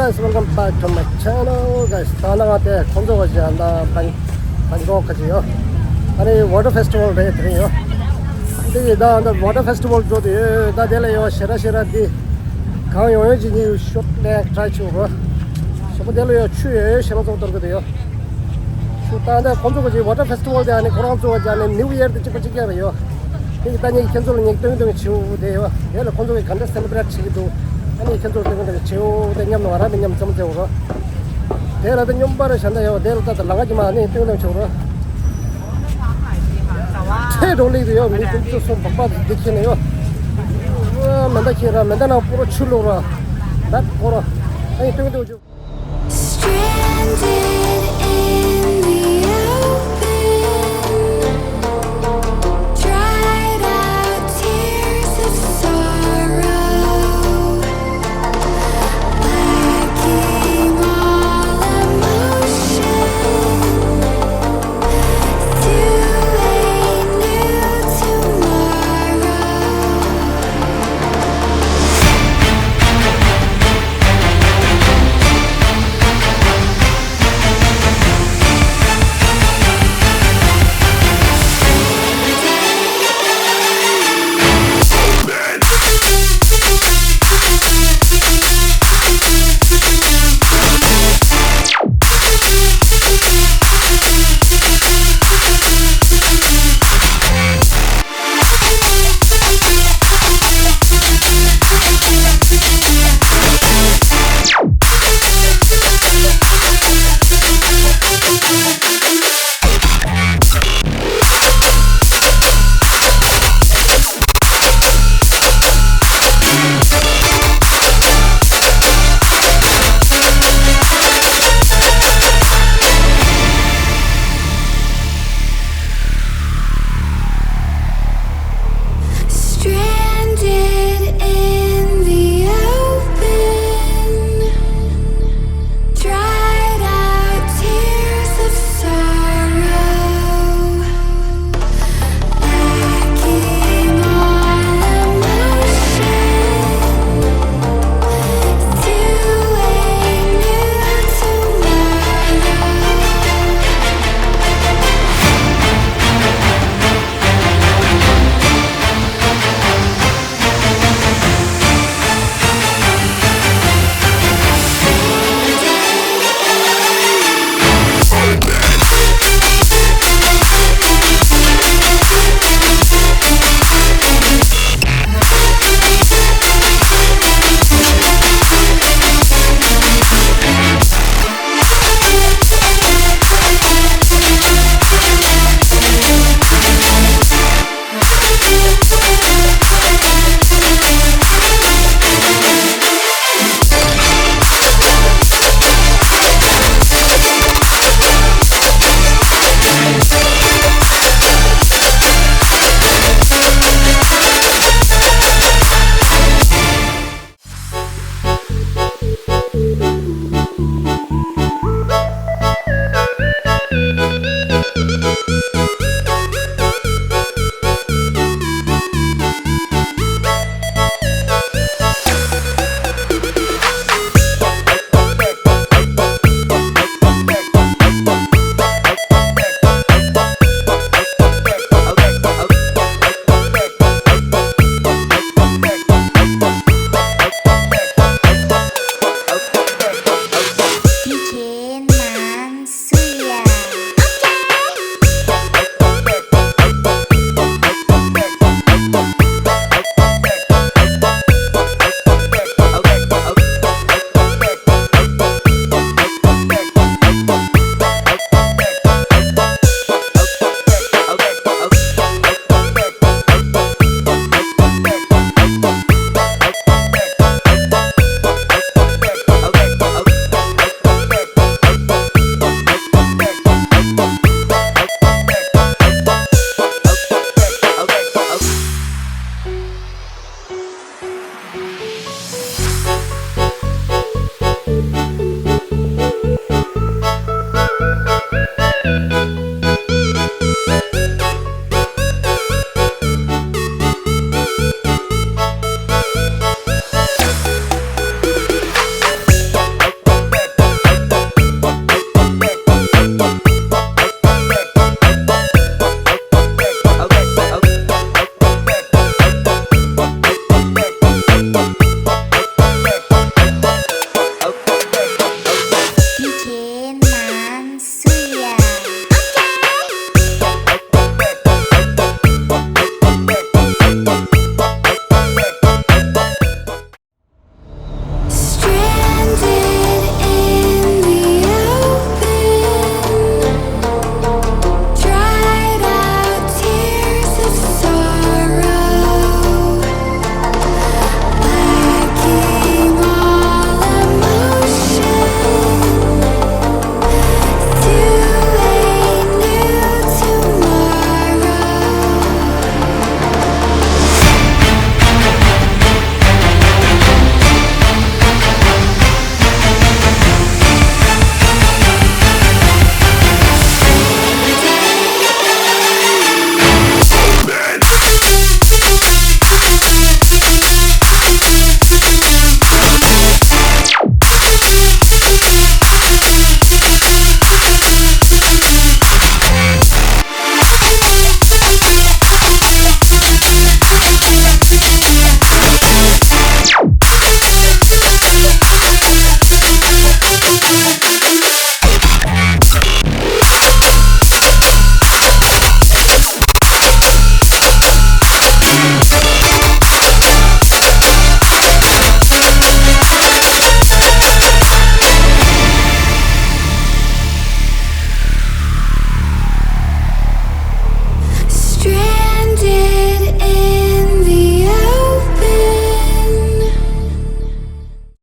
guys, welcome back to my channel. guys, 다나가때 콘도가지 않나 방콕까지요. 아니 워터 페스티벌에 들어요. 근데 나 워터 페스티벌 저도 나 될래요. 셔라셔라디 강요여진이 숏내 트라이치고. 저번에요 추에 셔라도 들거든요. 슈타데 콘도가지 워터 페스티벌에 아니 그런 쪽에 아니 뉴 이어도 찍어요. 일단 이 견조는 얘기도 치우대요. 얘를 콘도에 간다 셀레브레이트 치기도 아니 견조 때문에 치우대 냠노 알아 냠 좀 되고. 대라도 냠바를 산다요. 대라도 나가지만 아니 때문에 치우러. 체롤리도요. 미국도 손 박박 느끼네요. 맨다 키라 맨다나 프로 출로라. 나 보라. 아니 때문에 오죠. Stranded